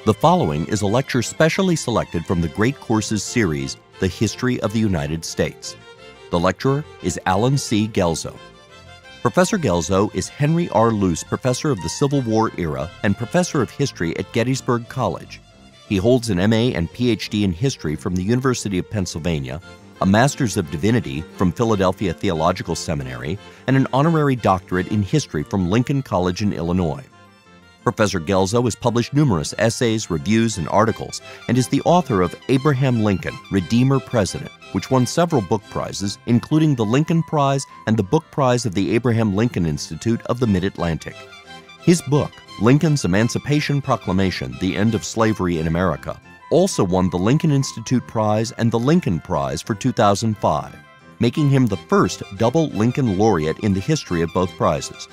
The following is a lecture specially selected from the Great Courses series, The History of the United States. The lecturer is Alan C. Guelzo. Professor Guelzo is Henry R. Luce Professor of the Civil War Era and Professor of History at Gettysburg College. He holds an MA and PhD in History from the University of Pennsylvania, a Master's of Divinity from Philadelphia Theological Seminary, and an honorary doctorate in History from Lincoln College in Illinois. Professor Guelzo has published numerous essays, reviews, and articles, and is the author of Abraham Lincoln, Redeemer President, which won several book prizes, including the Lincoln Prize and the Book Prize of the Abraham Lincoln Institute of the Mid-Atlantic. His book, Lincoln's Emancipation Proclamation, The End of Slavery in America, also won the Lincoln Institute Prize and the Lincoln Prize for 2005, making him the first double Lincoln laureate in the history of both prizes.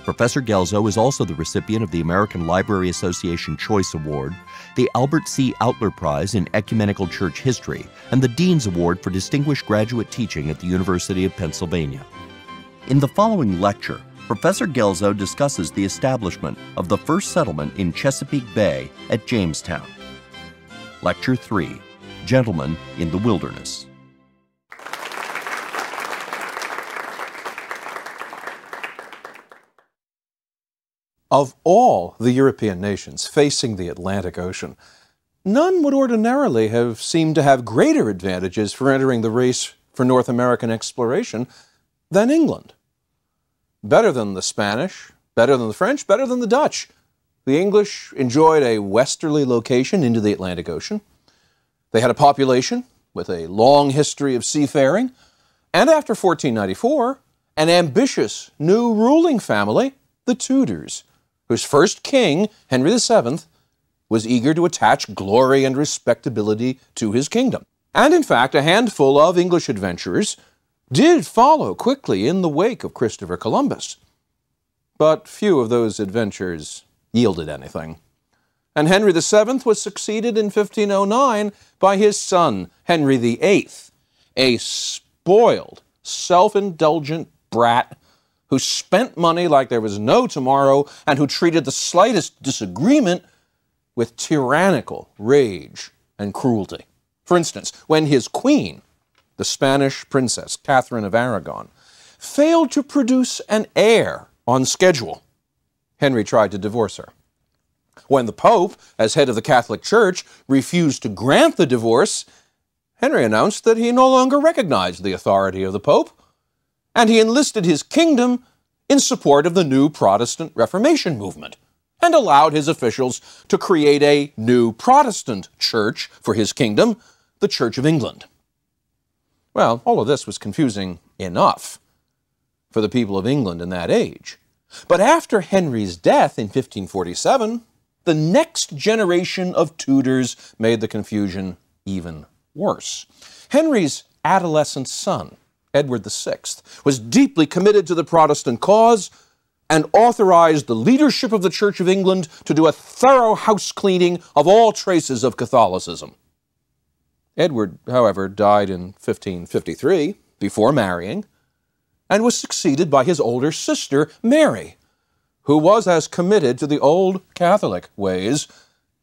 Professor Guelzo is also the recipient of the American Library Association Choice Award, the Albert C. Outler Prize in Ecumenical Church History, and the Dean's Award for Distinguished Graduate Teaching at the University of Pennsylvania. In the following lecture, Professor Guelzo discusses the establishment of the first settlement in Chesapeake Bay at Jamestown. Lecture 3, Gentlemen in the Wilderness. Of all the European nations facing the Atlantic Ocean, none would ordinarily have seemed to have greater advantages for entering the race for North American exploration than England. Better than the Spanish, better than the French, better than the Dutch. The English enjoyed a westerly location into the Atlantic Ocean. They had a population with a long history of seafaring, and after 1494, an ambitious new ruling family, the Tudors, whose first king, Henry VII, was eager to attach glory and respectability to his kingdom. And in fact, a handful of English adventurers did follow quickly in the wake of Christopher Columbus. But few of those adventures yielded anything. And Henry VII was succeeded in 1509 by his son, Henry VIII, a spoiled, self-indulgent brat who spent money like there was no tomorrow and who treated the slightest disagreement with tyrannical rage and cruelty. For instance, when his queen, the Spanish princess Catherine of Aragon, failed to produce an heir on schedule, Henry tried to divorce her. When the Pope, as head of the Catholic Church, refused to grant the divorce, Henry announced that he no longer recognized the authority of the Pope, and he enlisted his kingdom in support of the new Protestant Reformation movement and allowed his officials to create a new Protestant church for his kingdom, the Church of England. Well, all of this was confusing enough for the people of England in that age. But after Henry's death in 1547, the next generation of Tudors made the confusion even worse. Henry's adolescent son, Edward VI, was deeply committed to the Protestant cause and authorized the leadership of the Church of England to do a thorough house cleaning of all traces of Catholicism. Edward, however, died in 1553 before marrying and was succeeded by his older sister, Mary, who was as committed to the old Catholic ways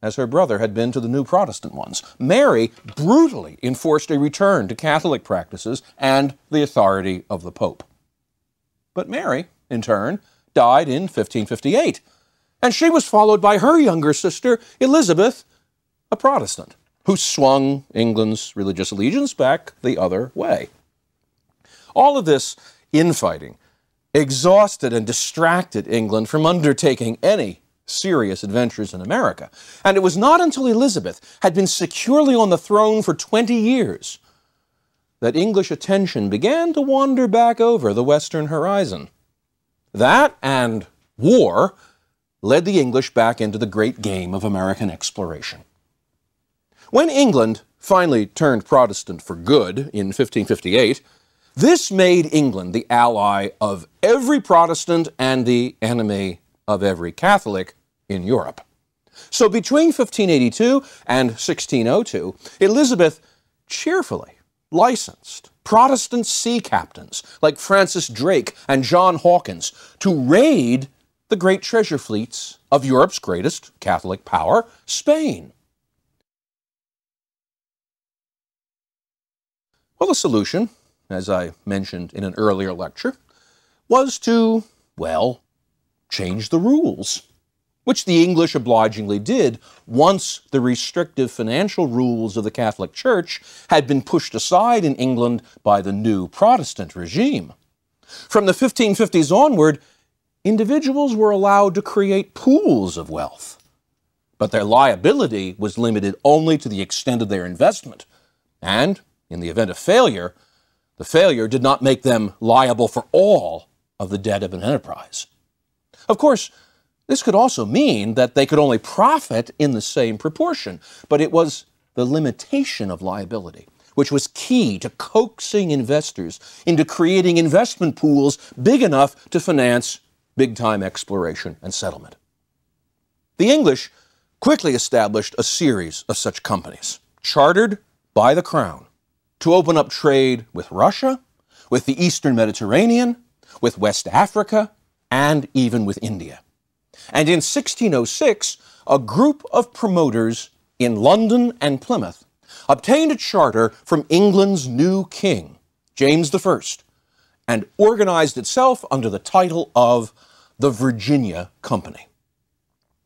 as her brother had been to the new Protestant ones. Mary brutally enforced a return to Catholic practices and the authority of the Pope. But Mary, in turn, died in 1558, and she was followed by her younger sister, Elizabeth, a Protestant, who swung England's religious allegiance back the other way. All of this infighting exhausted and distracted England from undertaking any serious adventures in America. And it was not until Elizabeth had been securely on the throne for 20 years that English attention began to wander back over the western horizon. That and war led the English back into the great game of American exploration. When England finally turned Protestant for good in 1558, this made England the ally of every Protestant and the enemy of every Catholic in Europe. So between 1582 and 1602, Elizabeth cheerfully licensed Protestant sea captains like Francis Drake and John Hawkins to raid the great treasure fleets of Europe's greatest Catholic power, Spain. Well, the solution, as I mentioned in an earlier lecture, was to, well, change the rules, which the English obligingly did once the restrictive financial rules of the Catholic Church had been pushed aside in England by the new Protestant regime. From the 1550s onward, individuals were allowed to create pools of wealth, but their liability was limited only to the extent of their investment, and in the event of failure, the failure did not make them liable for all of the debt of an enterprise. Of course, this could also mean that they could only profit in the same proportion, but it was the limitation of liability which was key to coaxing investors into creating investment pools big enough to finance big-time exploration and settlement. The English quickly established a series of such companies, chartered by the Crown, to open up trade with Russia, with the Eastern Mediterranean, with West Africa, and even with India. And in 1606, a group of promoters in London and Plymouth obtained a charter from England's new king, James I, and organized itself under the title of the Virginia Company.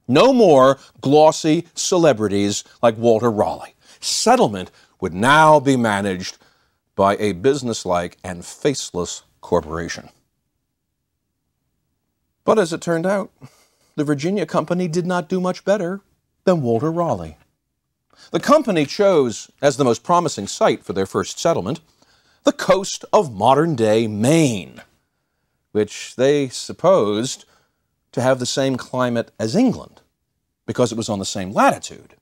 No more glossy celebrities like Walter Raleigh. Settlement would now be managed by a businesslike and faceless corporation. But as it turned out, the Virginia Company did not do much better than Walter Raleigh. The company chose as the most promising site for their first settlement the coast of modern-day Maine, which they supposed to have the same climate as England because it was on the same latitude.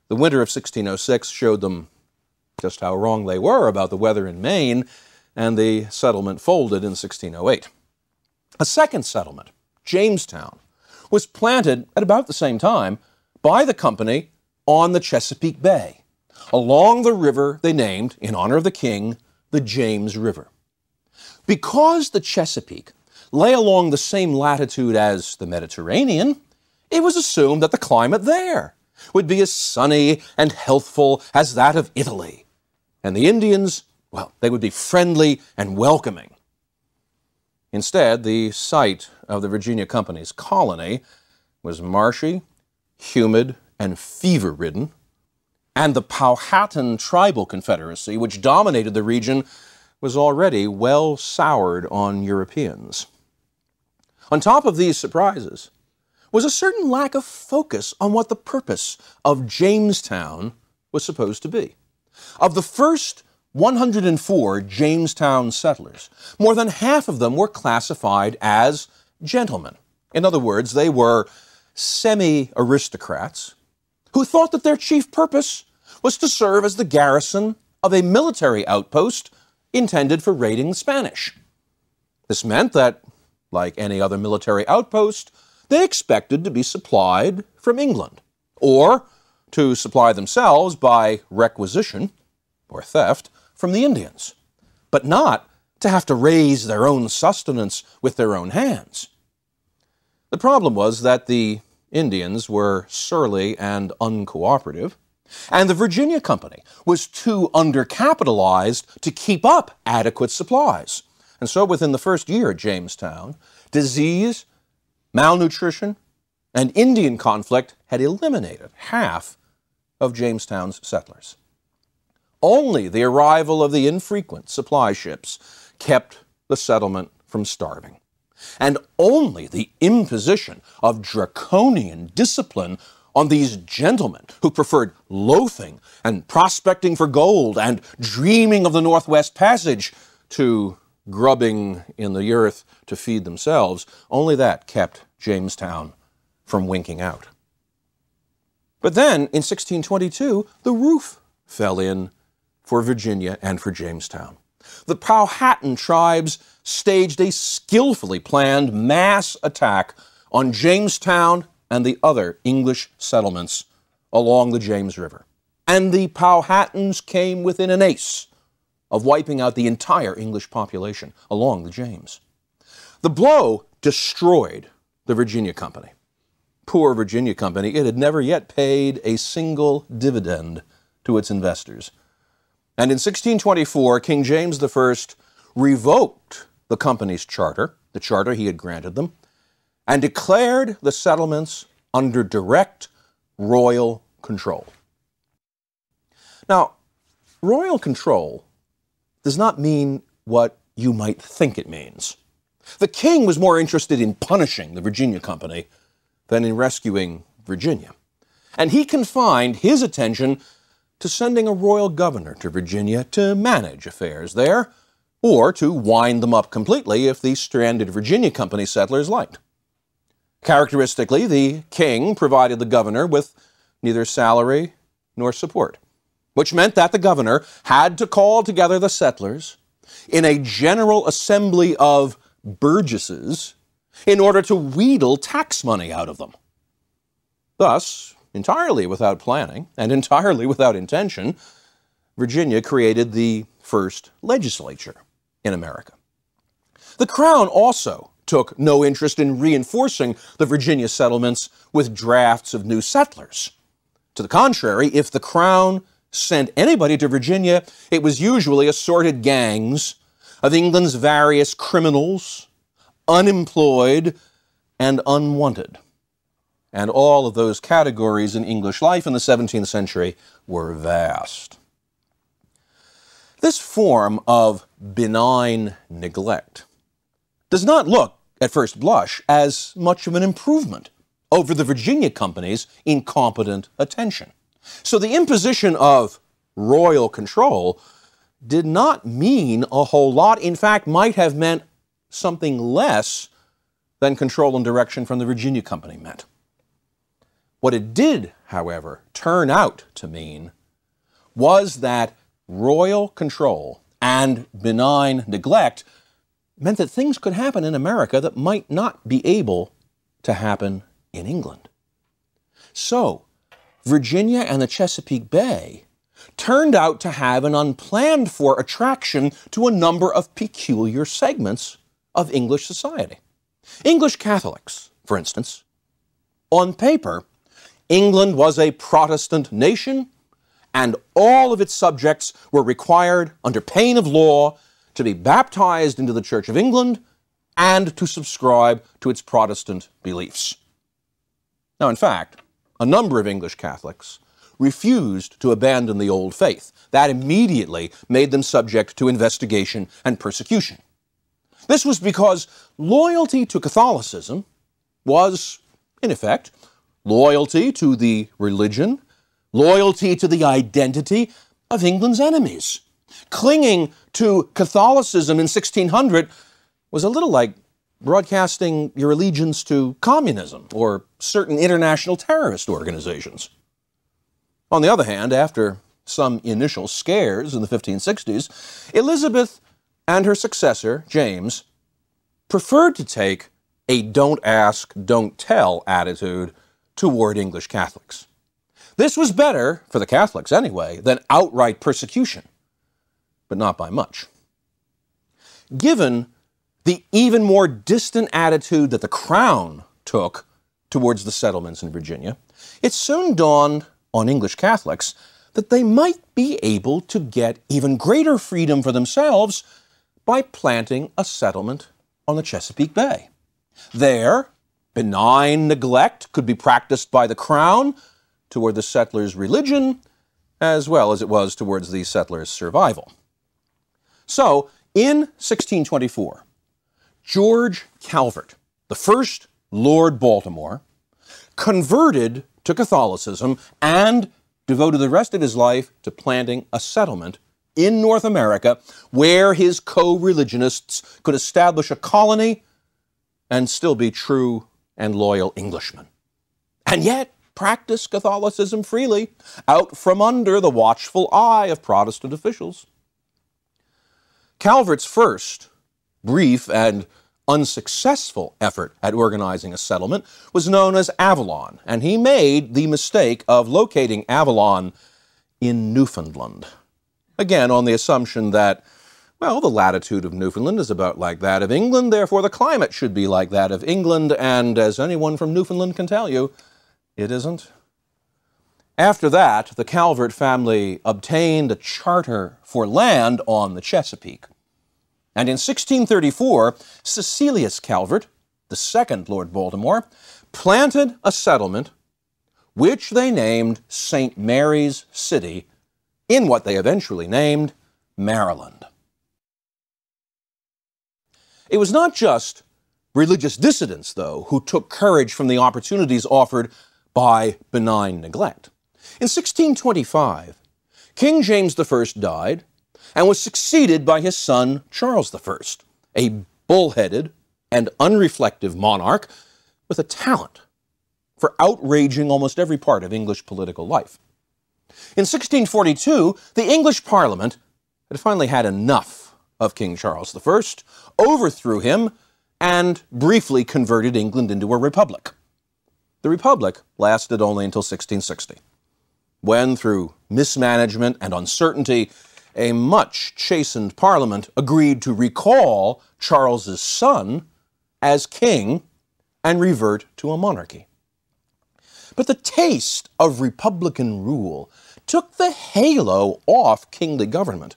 The winter of 1606 showed them just how wrong they were about the weather in Maine, and the settlement folded in 1608. A second settlement, Jamestown, was planted at about the same time by the company on the Chesapeake Bay, along the river they named, in honor of the king, the James River. Because the Chesapeake lay along the same latitude as the Mediterranean, it was assumed that the climate there would be as sunny and healthful as that of Italy, and the Indians, well, they would be friendly and welcoming. Instead, the site of the Virginia Company's colony was marshy, humid, and fever-ridden, and the Powhatan Tribal Confederacy, which dominated the region, was already well soured on Europeans. On top of these surprises was a certain lack of focus on what the purpose of Jamestown was supposed to be. Of the first 104 Jamestown settlers, more than half of them were classified as gentlemen. In other words, they were semi-aristocrats who thought that their chief purpose was to serve as the garrison of a military outpost intended for raiding the Spanish. This meant that, like any other military outpost, they expected to be supplied from England, or to supply themselves by requisition, or theft, from the Indians, but not to have to raise their own sustenance with their own hands. The problem was that the Indians were surly and uncooperative, and the Virginia Company was too undercapitalized to keep up adequate supplies. And so within the first year at Jamestown, disease, malnutrition, and Indian conflict had eliminated half of Jamestown's settlers. Only the arrival of the infrequent supply ships kept the settlement from starving. And only the imposition of draconian discipline on these gentlemen who preferred loafing and prospecting for gold and dreaming of the Northwest Passage to grubbing in the earth to feed themselves, only that kept Jamestown from winking out. But then, in 1622, the roof fell in for Virginia and for Jamestown. The Powhatan tribes staged a skillfully planned mass attack on Jamestown and the other English settlements along the James River. And the Powhatans came within an ace of wiping out the entire English population along the James. The blow destroyed the Virginia Company. Poor Virginia Company, it had never yet paid a single dividend to its investors. And in 1624, King James I revoked the company's charter, the charter he had granted them, and declared the settlements under direct royal control. Now, royal control does not mean what you might think it means. The king was more interested in punishing the Virginia Company than in rescuing Virginia. And he confined his attention to sending a royal governor to Virginia to manage affairs there, or to wind them up completely if the stranded Virginia Company settlers liked. Characteristically, the king provided the governor with neither salary nor support, which meant that the governor had to call together the settlers in a general assembly of burgesses in order to wheedle tax money out of them. Thus, entirely without planning and entirely without intention, Virginia created the first legislature in America. The Crown also took no interest in reinforcing the Virginia settlements with drafts of new settlers. To the contrary, if the Crown sent anybody to Virginia, it was usually assorted gangs of England's various criminals, unemployed, and unwanted. And all of those categories in English life in the 17th century were vast. This form of benign neglect does not look, at first blush, as much of an improvement over the Virginia Company's incompetent attention. So the imposition of royal control did not mean a whole lot. In fact, might have meant something less than control and direction from the Virginia Company meant. What it did, however, turn out to mean was that royal control and benign neglect meant that things could happen in America that might not be able to happen in England. So, Virginia and the Chesapeake Bay turned out to have an unplanned-for attraction to a number of peculiar segments of English society. English Catholics, for instance. On paper, England was a Protestant nation, and all of its subjects were required, under pain of law, to be baptized into the Church of England and to subscribe to its Protestant beliefs. Now, in fact, a number of English Catholics refused to abandon the old faith. That immediately made them subject to investigation and persecution. This was because loyalty to Catholicism was, in effect, loyalty to the religion, loyalty to the identity of England's enemies. Clinging to Catholicism in 1600 was a little like broadcasting your allegiance to communism or certain international terrorist organizations. On the other hand, after some initial scares in the 1560s, Elizabeth and her successor, James, preferred to take a don't ask, don't tell attitude toward English Catholics. This was better, for the Catholics anyway, than outright persecution, but not by much. Given the even more distant attitude that the Crown took towards the settlements in Virginia, it soon dawned on English Catholics that they might be able to get even greater freedom for themselves by planting a settlement on the Chesapeake Bay. There, benign neglect could be practiced by the Crown toward the settlers' religion, as well as it was towards the settlers' survival. So, in 1624, George Calvert, the first Lord Baltimore, converted to Catholicism and devoted the rest of his life to planting a settlement in North America where his co-religionists could establish a colony and still be true and loyal Englishmen. And yet practice Catholicism freely, out from under the watchful eye of Protestant officials. Calvert's first brief and unsuccessful effort at organizing a settlement was known as Avalon, and he made the mistake of locating Avalon in Newfoundland. Again, on the assumption that Well, the latitude of Newfoundland is about like that of England, therefore the climate should be like that of England, and as anyone from Newfoundland can tell you, it isn't. After that, the Calvert family obtained a charter for land on the Chesapeake. And in 1634, Cecilius Calvert, the second Lord Baltimore, planted a settlement which they named St. Mary's City in what they eventually named Maryland. It was not just religious dissidents, though, who took courage from the opportunities offered by benign neglect. In 1625, King James I died and was succeeded by his son Charles I, a bullheaded and unreflective monarch with a talent for outraging almost every part of English political life. In 1642, the English Parliament had finally had enough of King Charles I, overthrew him, and briefly converted England into a republic. The republic lasted only until 1660, when, through mismanagement and uncertainty, a much chastened Parliament agreed to recall Charles's son as king and revert to a monarchy. But the taste of republican rule took the halo off kingly government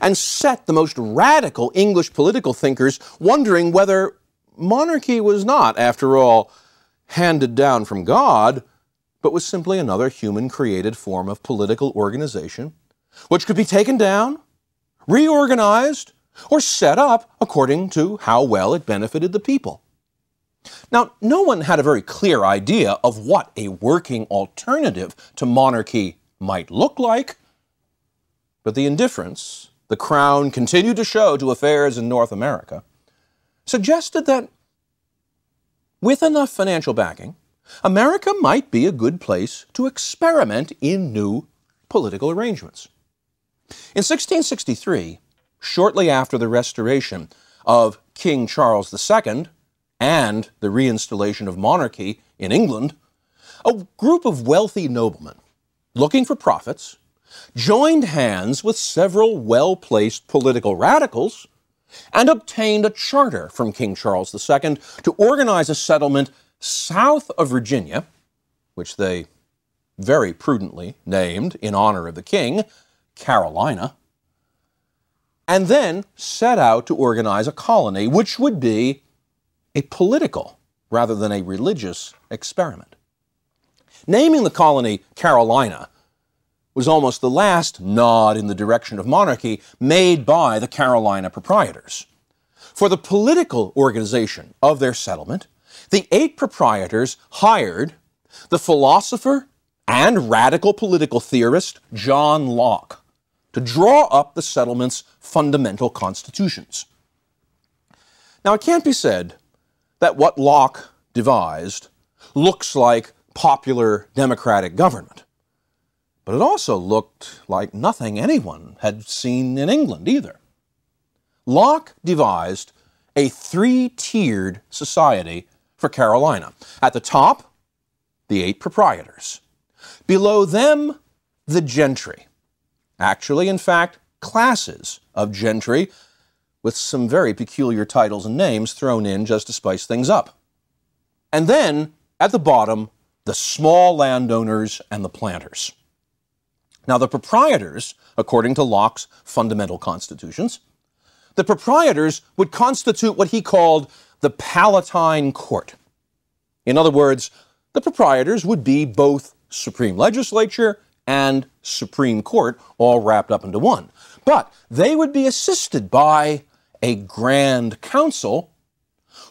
and set the most radical English political thinkers wondering whether monarchy was not, after all, handed down from God, but was simply another human-created form of political organization, which could be taken down, reorganized, or set up according to how well it benefited the people. Now, no one had a very clear idea of what a working alternative to monarchy might look like, but the indifference the Crown continued to show to affairs in North America suggested that, with enough financial backing, America might be a good place to experiment in new political arrangements. In 1663, shortly after the restoration of King Charles II and the reinstallation of monarchy in England, a group of wealthy noblemen, looking for profits, joined hands with several well-placed political radicals and obtained a charter from King Charles II to organize a settlement south of Virginia, which they very prudently named, in honor of the king, Carolina, and then set out to organize a colony which would be a political rather than a religious experiment. Naming the colony Carolina was almost the last nod in the direction of monarchy made by the Carolina proprietors. For the political organization of their settlement, the 8 proprietors hired the philosopher and radical political theorist John Locke to draw up the settlement's fundamental constitutions. Now, it can't be said that what Locke devised looks like popular democratic government, but it also looked like nothing anyone had seen in England either. Locke devised a 3-tiered society for Carolina. At the top, the 8 proprietors. Below them, the gentry. Actually, in fact, classes of gentry with some very peculiar titles and names thrown in just to spice things up. And then, at the bottom, the small landowners and the planters. Now, the proprietors, according to Locke's fundamental constitutions, the proprietors would constitute what he called the Palatine Court. In other words, the proprietors would be both supreme legislature and Supreme Court, all wrapped up into one. But they would be assisted by a Grand Council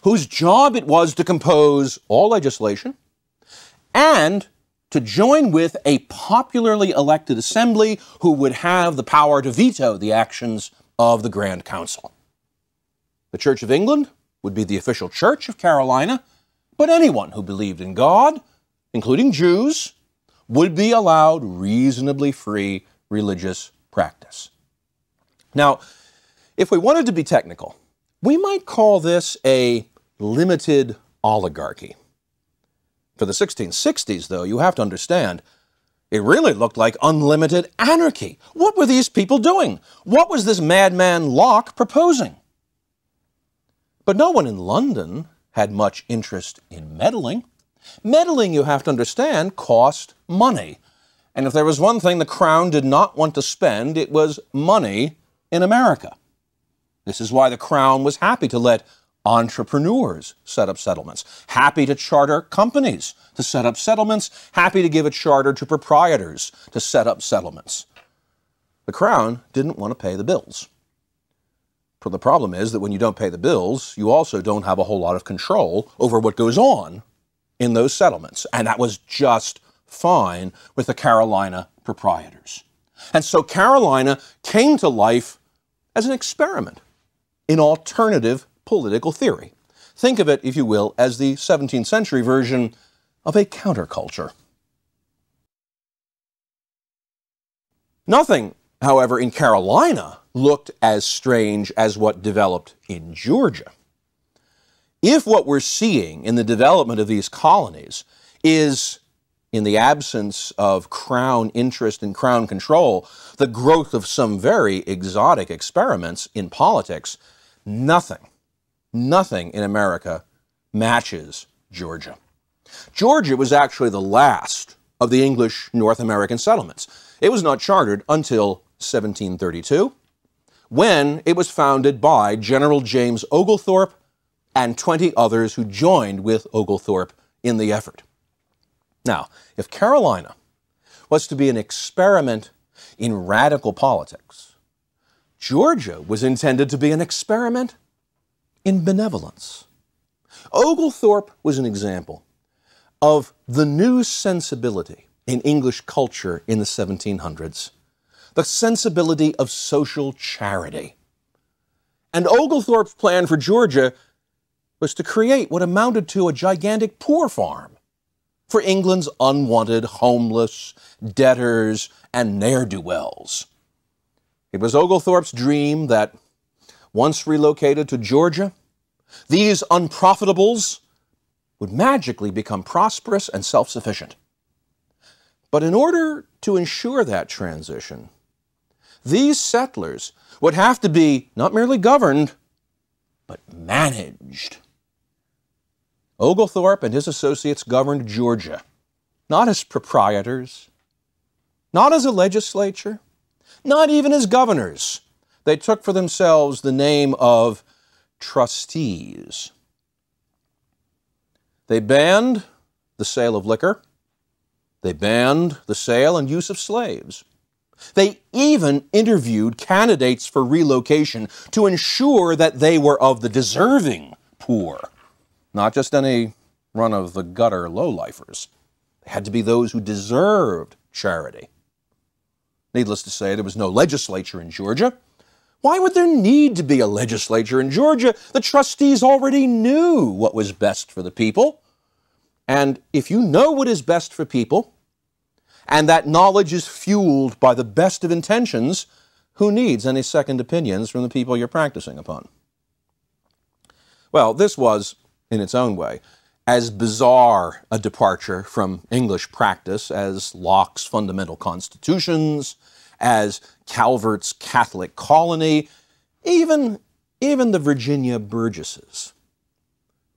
whose job it was to compose all legislation and to join with a popularly elected assembly who would have the power to veto the actions of the Grand Council. The Church of England would be the official church of Carolina, but anyone who believed in God, including Jews, would be allowed reasonably free religious practice. Now, if we wanted to be technical, we might call this a limited oligarchy. For the 1660s, though, you have to understand, It really looked like unlimited anarchy. What were these people doing? What was this madman Locke proposing? But no one in London had much interest in meddling. Meddling, you have to understand, cost money. And if there was one thing the Crown did not want to spend, it was money in America. This is why the Crown was happy to let entrepreneurs set up settlements, happy to charter companies to set up settlements, happy to give a charter to proprietors to set up settlements. The Crown didn't want to pay the bills. But the problem is that when you don't pay the bills, you also don't have a whole lot of control over what goes on in those settlements. And that was just fine with the Carolina proprietors. And so Carolina came to life as an experiment in alternative political theory. Think of it, if you will, as the 17th century version of a counterculture. Nothing, however, in Carolina looked as strange as what developed in Georgia. If what we're seeing in the development of these colonies is, in the absence of Crown interest and Crown control, the growth of some very exotic experiments in politics, nothing in America matches Georgia. Georgia was actually the last of the English North American settlements. It was not chartered until 1732, when it was founded by General James Oglethorpe and 20 others who joined with Oglethorpe in the effort. Now, if Carolina was to be an experiment in radical politics, Georgia was intended to be an experiment in benevolence. Oglethorpe was an example of the new sensibility in English culture in the 1700s, the sensibility of social charity. And Oglethorpe's plan for Georgia was to create what amounted to a gigantic poor farm for England's unwanted homeless, debtors, and ne'er-do-wells. It was Oglethorpe's dream that, once relocated to Georgia, these unprofitables would magically become prosperous and self-sufficient. But in order to ensure that transition, these settlers would have to be not merely governed, but managed. Oglethorpe and his associates governed Georgia, not as proprietors, not as a legislature, not even as governors. They took for themselves the name of trustees. They banned the sale of liquor. They banned the sale and use of slaves. They even interviewed candidates for relocation to ensure that they were of the deserving poor, not just any run-of-the-gutter lowlifers. They had to be those who deserved charity. Needless to say, there was no legislature in Georgia. Why would there need to be a legislature in Georgia? The trustees already knew what was best for the people. And if you know what is best for people, and that knowledge is fueled by the best of intentions, who needs any second opinions from the people you're practicing upon? Well, this was, in its own way, as bizarre a departure from English practice as Locke's fundamental constitutions, as Calvert's Catholic colony, even the Virginia Burgesses.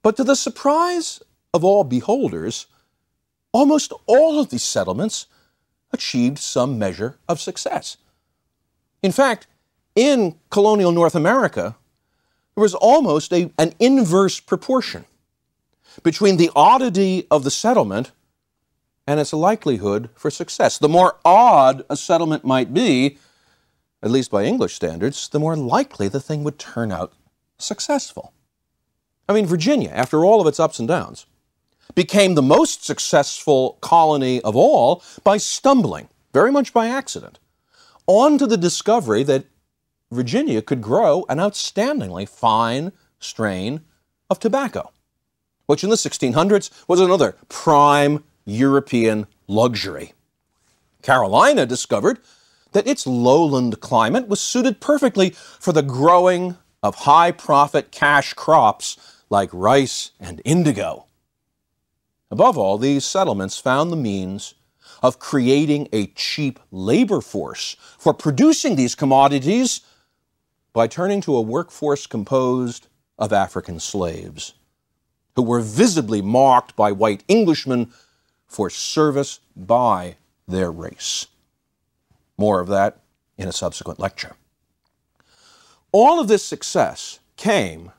But to the surprise of all beholders, almost all of these settlements achieved some measure of success. In fact, in colonial North America, there was almost an inverse proportion between the oddity of the settlement and its likelihood for success. The more odd a settlement might be, at least by English standards, the more likely the thing would turn out successful. I mean, Virginia, after all of its ups and downs, became the most successful colony of all by stumbling, very much by accident, onto the discovery that Virginia could grow an outstandingly fine strain of tobacco, which in the 1600s was another prime European luxury. Carolina discovered that its lowland climate was suited perfectly for the growing of high-profit cash crops like rice and indigo. Above all, these settlements found the means of creating a cheap labor force for producing these commodities by turning to a workforce composed of African slaves, who were visibly mocked by white Englishmen for service by their race. More of that in a subsequent lecture. All of this success came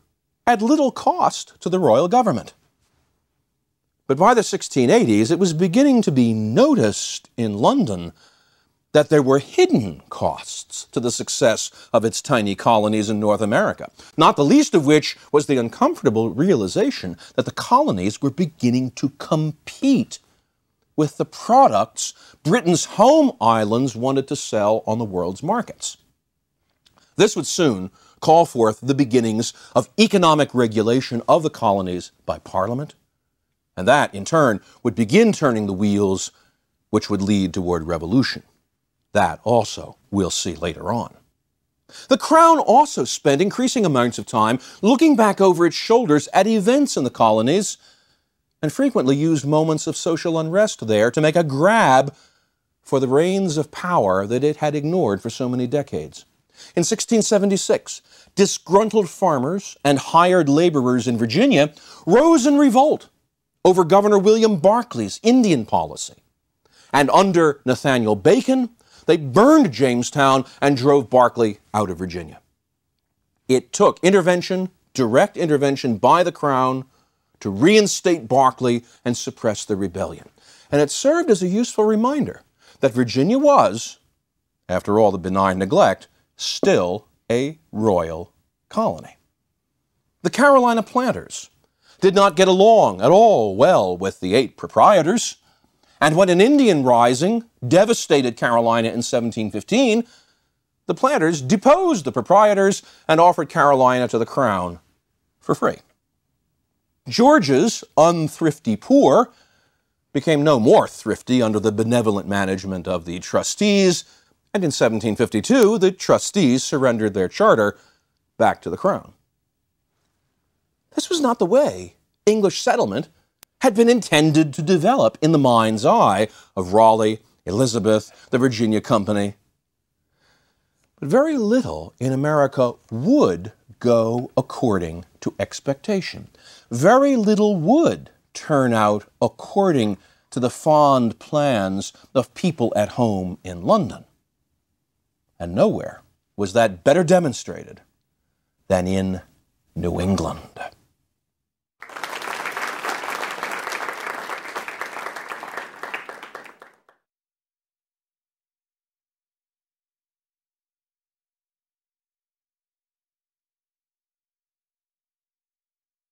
at little cost to the royal government. But by the 1680s, it was beginning to be noticed in London that there were hidden costs to the success of its tiny colonies in North America, not the least of which was the uncomfortable realization that the colonies were beginning to compete with the products Britain's home islands wanted to sell on the world's markets. This would soon call forth the beginnings of economic regulation of the colonies by Parliament, and that, in turn, would begin turning the wheels which would lead toward revolution. That also we'll see later on. The Crown also spent increasing amounts of time looking back over its shoulders at events in the colonies and frequently used moments of social unrest there to make a grab for the reins of power that it had ignored for so many decades. In 1676, disgruntled farmers and hired laborers in Virginia rose in revolt over Governor William Berkeley's Indian policy. And under Nathaniel Bacon, they burned Jamestown and drove Berkeley out of Virginia. It took intervention, direct intervention by the Crown, to reinstate Berkeley and suppress the rebellion. And it served as a useful reminder that Virginia was, after all the benign neglect, still a royal colony. The Carolina planters did not get along at all well with the 8 proprietors, and when an Indian rising devastated Carolina in 1715, the planters deposed the proprietors and offered Carolina to the Crown for free. Georgia's unthrifty poor became no more thrifty under the benevolent management of the trustees, and in 1752, the trustees surrendered their charter back to the Crown. This was not the way English settlement had been intended to develop in the mind's eye of Raleigh, Elizabeth, the Virginia Company. But very little in America would go according to expectation. Very little would turn out according to the fond plans of people at home in London. And nowhere was that better demonstrated than in New England.